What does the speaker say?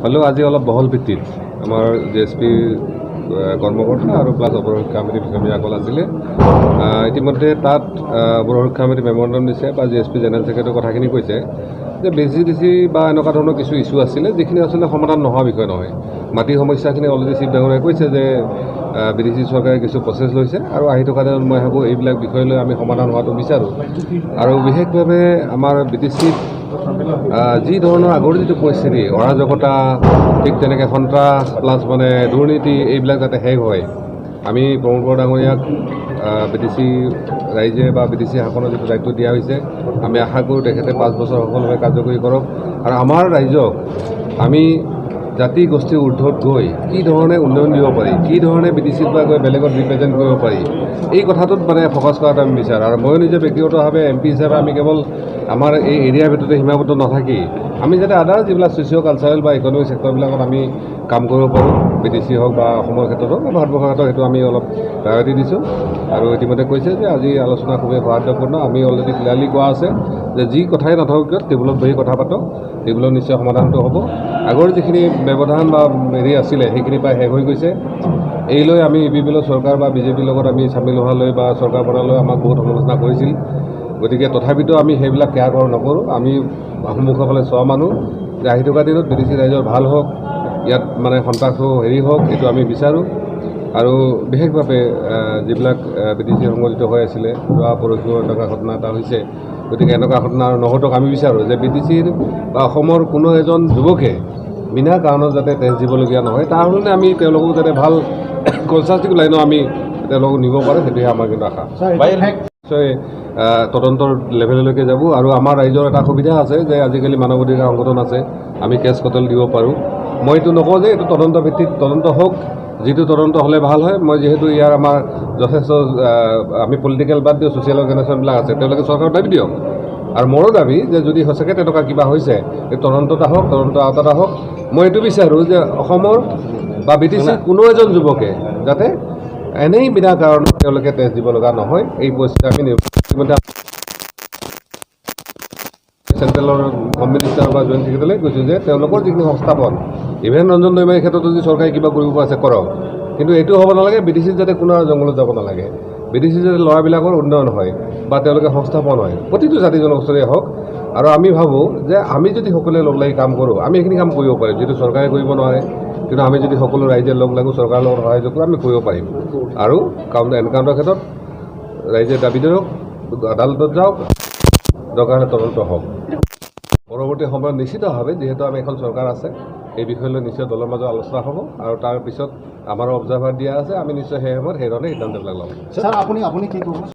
হলেও আজি অলপ বহল ভিত্তিত আমাৰ জেএছপি কৰ্মকৰ্তা আৰু প্লাছ অপৰসুৰক্ষা সমিতি বিষয়াসকল আছিলে। ইতিমধ্যে তাত অপৰসুৰক্ষা সমিতি মেমৰেণ্ডাম দিছে বা জেএছপি জেনেৰেল ছেক্ৰেটাৰীৰ কথাখিনি কৈছে যে BCDC বা এনেকুৱা ধৰণৰ কিছু ইছ্যু আছিলে যিখিনি আচলতে সমাধান নোহোৱা বিষয় নহয়। মাটিৰ সমস্যাখিনি অলৰেডি চিফ ডাঙৰীয়াই কৈছে যে BDC চৰকাৰে কিছু প্ৰচেছ লৈছে আৰু আহি থকা দিনত মই ভাবোঁ এইবিলাক বিষয় লৈ আমি সমাধান হোৱাটো বিচাৰোঁ। আৰু বিশেষভাৱে আমাৰ BDCত যি ধৰণৰ আগৰ যিটো পৰিস্থিতি অৰাজকতা ঠিক তেনেকৈ সন্ত্ৰাস প্লাছ মানে দুৰ্নীতি এইবিলাক যাতে শেষ হয়, আমি প্ৰমোদ বৰা ডাঙৰীয়াক BDC ৰাইজে বা BDC শাসনৰ যিটো দায়িত্ব দিয়া হৈছে, আমি আশা কৰোঁ তেখেতে 5 বছৰ সফলভাৱে কাৰ্যকৰী কৰক আৰু আমাৰ ৰাইজক আমি জাতি গোষ্ঠীৰ ঊৰ্ধত গৈ কি ধৰণে উন্নয়ন দিব পাৰি, কি ধৰণে BDCত বা গৈ বেলেগত ৰিপ্ৰেজেণ্ট কৰিব পাৰি, এই কথাটোত মানে ফ'কাছ কৰাটো আমি বিচাৰোঁ। আৰু ময়ো নিজে ব্যক্তিগতভাৱে MP হিচাপে আমি কেৱল আমাৰ এই এৰিয়াৰ ভিতৰতে সীমাবদ্ধ নাথাকি আমি যাতে আদাৰ যিবিলাক ছ'চিঅ' কালচাৰেল বা ইকনমিক ছেক্টৰবিলাকত আমি কাম কৰিব পাৰোঁ, BDC হওক বা অসমৰ ক্ষেত্ৰত হওক বা ভাৰতবৰ্ষৰ ক্ষেত্ৰত, সেইটো আমি অলপ প্ৰায়ৰিটি দিছোঁ। আৰু ইতিমধ্যে কৈছে যে আজি আলোচনা খুবেই সৌহাৰ্দ্যপূৰ্ণ। আমি অলৰেডি ক্লিয়াৰলি কোৱা আছে যে যি কথাই নাথাকক কিয় টেবুলত বহি কথা পাতক, টেবুলত নিশ্চয় সমাধানটো হ'ব। আগৰ যিখিনি ব্যৱধান বা হেৰি আছিলে সেইখিনি প্ৰায় শেষ হৈ গৈছে। এই লৈ আমি ইউপিপিএলৰ চৰকাৰ বা বিজেপিৰ লগত আমি চামিল হোৱালৈ বা চৰকাৰ বনালৈ আমাক বহুত সমালোচনা কৰিছিল। গতিকে তথাপিতো আমি সেইবিলাক কেয়াৰ নকৰোঁ। আমি সন্মুখৰ ফালে চোৱা মানুহ যে আহি থকা দিনত BDC ৰাইজৰ ভাল হওক, ইয়াত মানে সন্ত্ৰাসো হেৰি হওক, এইটো আমি বিচাৰোঁ। আৰু বিশেষভাৱে যিবিলাক BDC সংগঠিত হৈ আছিলে, যোৱা পৰহিও এনেকুৱা ঘটনা এটা হৈছে। গতিকে এনেকুৱা ঘটনা নহওঁক আমি বিচাৰোঁ যে BDCৰ বা অসমৰ কোনো এজন যুৱকে বিনা কাৰণত যাতে তেজ দিবলগীয়া নহয়, তাৰ সলনি আমি তেওঁলোকক যাতে ভাল কনষ্ট্ৰাকটিভ লাইনত আমি তেওঁলোকক নিব পাৰোঁ, সেইটোহে আমাৰ কিন্তু আশা। নিশ্চয় তদন্তৰ লেভেললৈকে যাব। আৰু আমাৰ ৰাইজৰ এটা সুবিধা আছে যে আজিকালি মানৱ অধিকাৰ সংগঠন আছে, আমি কেছ কটল দিব পাৰোঁ। মই এইটো নকওঁ যে এইটো তদন্ত ভিত্তিত তদন্ত হওক, যিটো তদন্ত হ'লে ভাল হয়। মই যিহেতু ইয়াৰ আমাৰ যথেষ্ট আমি পলিটিকেল বাদ দিওঁ, ছ'চিয়েল অৰ্গেনাইজেশ্যনবিলাক আছে, তেওঁলোকে চৰকাৰক দাবী দিয়ক। আৰু মোৰো দাবী যে যদি সঁচাকৈ তেনেকুৱা কিবা হৈছে এই তদন্ত এটা হওক, তদন্ত আওতাত হওক। মই এইটো বিচাৰোঁ যে অসমৰ বা BDCৰ কোনো এজন যুৱকে যাতে এনেই বিনা কাৰণত তেওঁলোকে তেজ দিব লগা নহয়। এই পৰিস্থিতি আমি ইতিমধ্যে চেণ্ট্ৰেলৰ হোম মিনিষ্টাৰ বা জইণ্ট ছেক্ৰেটাৰীলৈ কৈছোঁ যে তেওঁলোকৰ যিখিনি সংস্থাপন, ইভেন ৰঞ্জন দৈমাৰীৰ ক্ষেত্ৰতো যদি চৰকাৰে কিবা কৰিব পৰা আছে কৰক, কিন্তু এইটো হ'ব নালাগে BDCত যাতে কোনো আৰু জংঘলত যাব নালাগে। BDCত যাতে ল'ৰাবিলাকৰ উন্নয়ন হয় বা তেওঁলোকে সংস্থাপন হয়, প্ৰতিটো জাতি জনগোষ্ঠীৰে হওক। আৰু আমি ভাবোঁ যে আমি যদি সকলোৱে লগ লাগি কাম কৰোঁ, আমি এইখিনি কাম কৰিব পাৰিম, যিটো চৰকাৰে কৰিব নোৱাৰে। কিন্তু আমি যদি সকলো ৰাইজে লগ লাগো, চৰকাৰৰ লগত সহায় কৰোঁ, আমি কৰিব পাৰিম। আৰু এনকাউণ্টাৰৰ ক্ষেত্ৰত ৰাইজে দাবী দিয়ক, আদালতত যাওক, দৰকাৰ হ'লে তদন্ত হওক। পৰৱৰ্তী সময়ত নিশ্চিতভাৱে যিহেতু আমি এখন চৰকাৰ আছে, এই বিষয় লৈ নিশ্চয় দলৰ মাজত আলোচনা হ'ব আৰু তাৰ পিছত আমাৰো অবজাৰ্ভাৰ দিয়া আছে। আমি নিশ্চয় সেই সময়ত সেই ধৰণে সিদ্ধান্তবিলাক ল'ম। ছাৰ আপুনি কি ক'ব?